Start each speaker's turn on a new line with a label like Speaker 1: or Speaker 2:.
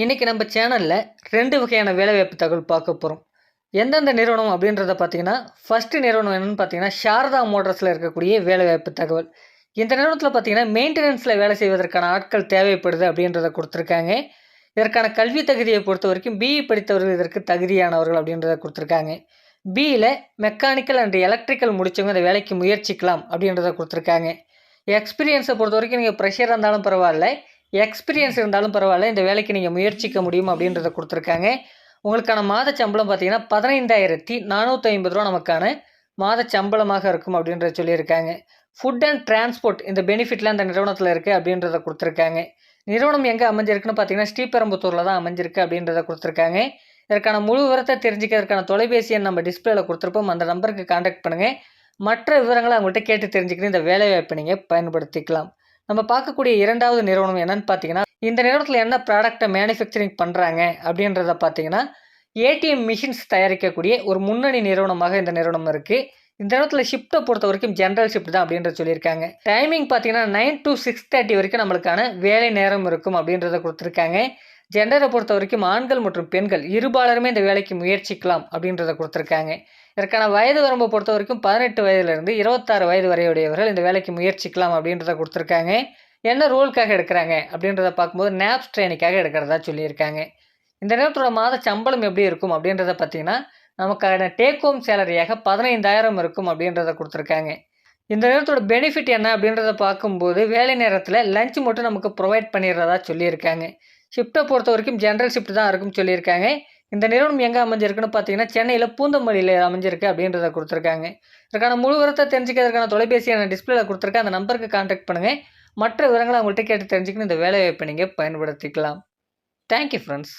Speaker 1: இன்றைக்கி நம்ம சேனலில் 2 வகையான வேலைவாய்ப்பு தகவல் பார்க்க போகிறோம். எந்தெந்த நிறுவனம் அப்படின்றத பார்த்தீங்கன்னா, ஃபஸ்ட்டு நிறுவனம் என்னென்னு பார்த்தீங்கன்னா, சாரதா மோட்டார்ஸில் இருக்கக்கூடிய வேலைவாய்ப்பு தகவல். இந்த நிறுவனத்தில் பார்த்தீங்கன்னா, மெயின்டெனன்ஸில் வேலை செய்வதற்கான ஆட்கள் தேவைப்படுது அப்படின்றத கொடுத்துருக்காங்க. இதற்கான கல்வி தகுதியை பொறுத்த வரைக்கும் பிஇ படித்தவர்கள் இதற்கு தகுதியானவர்கள் அப்படின்றத கொடுத்துருக்காங்க. பிஇயில் மெக்கானிக்கல் அண்ட் எலக்ட்ரிக்கல் முடித்தவங்க இந்த வேலைக்கு முயற்சிக்கலாம் அப்படின்றத கொடுத்துருக்காங்க. எக்ஸ்பீரியன்ஸை பொறுத்த வரைக்கும் நீங்கள் ஃப்ரெஷராக இருந்தாலும் பரவாயில்ல, எக்ஸ்பீரியன்ஸ் இருந்தாலும் பரவாயில்ல, இந்த வேலைக்கு நீங்கள் முயற்சிக்க முடியும் அப்படின்றத கொடுத்துருக்காங்க. உங்களுக்கான மாத சம்பளம் பார்த்தீங்கன்னா 15,450 ரூபா நமக்கான மாத சம்பளமாக இருக்கும் அப்படின்றத சொல்லியிருக்காங்க. ஃபுட் அண்ட் டிரான்ஸ்போர்ட் இந்த பெனிஃபிட்லாம் இந்த நிறுவனத்தில் இருக்குது அப்படின்றத கொடுத்துருக்காங்க. நிறுவனம் எங்கே அமைஞ்சிருக்குன்னு பார்த்தீங்கன்னா ஸ்ரீபெரம்பத்தூரில் தான் அமைஞ்சிருக்கு அப்படின்றத கொடுத்துருக்காங்க. இதற்கான முழு விவரத்தை தெரிஞ்சுக்கிறதுக்கான தொலைபேசி எண் நம்ம டிஸ்பிளேல கொடுத்துருப்போம். அந்த நம்பருக்கு கான்டாக்ட் பண்ணுங்கள். மற்ற விவரங்களை அவங்கள்ட்ட கேட்டு தெரிஞ்சுக்கிட்டு இந்த வேலைவாய்ப்பை நீங்கள் பயன்படுத்திக்கலாம். நம்ம பார்க்கக்கூடிய இரண்டாவது நிறுவனம் என்னன்னு பார்த்தீங்கன்னா, இந்த நிறுவனத்தில் என்ன ப்ராடக்டை மேனுஃபேக்சரிங் பண்ணுறாங்க அப்படின்றத பார்த்தீங்கன்னா, ஏடிஎம் மிஷின்ஸ் தயாரிக்கக்கூடிய ஒரு முன்னணி நிறுவனமாக இந்த நிறுவனம் இருக்குது. இந்த நிறுவனத்தில் ஷிஃப்ட்டை பொறுத்த வரைக்கும் ஜென்ரல் ஷிஃப்ட் தான் அப்படின்றத சொல்லியிருக்காங்க. டைமிங் பார்த்தீங்கன்னா 9 to 6:30 வரைக்கும் நம்மளுக்கான வேலை நேரம் இருக்கும் அப்படின்றத கொடுத்துருக்காங்க. ஜெண்டரை பொறுத்த வரைக்கும் ஆண்கள் மற்றும் பெண்கள் இருபாலருமே இந்த வேலைக்கு முயற்சிக்கலாம் அப்படின்றத கொடுத்துருக்காங்க. இதற்கான வயது வரம்பை பொறுத்த வரைக்கும் 18 வயதிலிருந்து 26 வயது வரையுடையவர்கள் இந்த வேலைக்கு முயற்சிக்கலாம் அப்படின்றத கொடுத்துருக்காங்க. என்ன ரோலுக்காக எடுக்கிறாங்க அப்படின்றத பார்க்கும்போது நேப்ஸ் ட்ரெயினிக்காக எடுக்கிறதா சொல்லியிருக்காங்க. இந்த நேரத்தோட மாத சம்பளம் எப்படி இருக்கும் அப்படின்றத பார்த்தீங்கன்னா, நமக்கான டேக் ஹோம் சேலரியாக 15,000 இருக்கும் அப்படின்றத கொடுத்துருக்காங்க. இந்த நேரத்தோட பெனிஃபிட் என்ன அப்படின்றத பார்க்கும்போது வேலை நேரத்தில் லஞ்ச் மட்டும் நமக்கு ப்ரொவைட் பண்ணிடுறதா சொல்லியிருக்காங்க. ஷிஃப்ட்டை பொறுத்த வரைக்கும் ஜென்ரல் ஷிஃப்ட் தான் இருக்குன்னு சொல்லியிருக்காங்க. இந்த நிறுவனம் எங்கே அமைஞ்சிருக்குன்னு பார்த்தீங்கன்னா, சென்னையில் பூந்தமல்லியில் அமைஞ்சிருக்கு அப்படின்றத கொடுத்துருக்காங்க. இதற்கான முழு விவரத்தை தெரிஞ்சுக்கிறதுக்கான தொலைபேசி நான் டிஸ்பிளேல கொடுத்துருக்கேன். அந்த நம்பருக்கு கான்டாக்ட் பண்ணுங்கள். மற்ற விவரங்களை அவங்கள்ட்ட கேட்டு தெரிஞ்சுக்கணும் இந்த வேலைவாய்ப்பை நீங்கள் பயன்படுத்திக்கலாம். Thank you friends.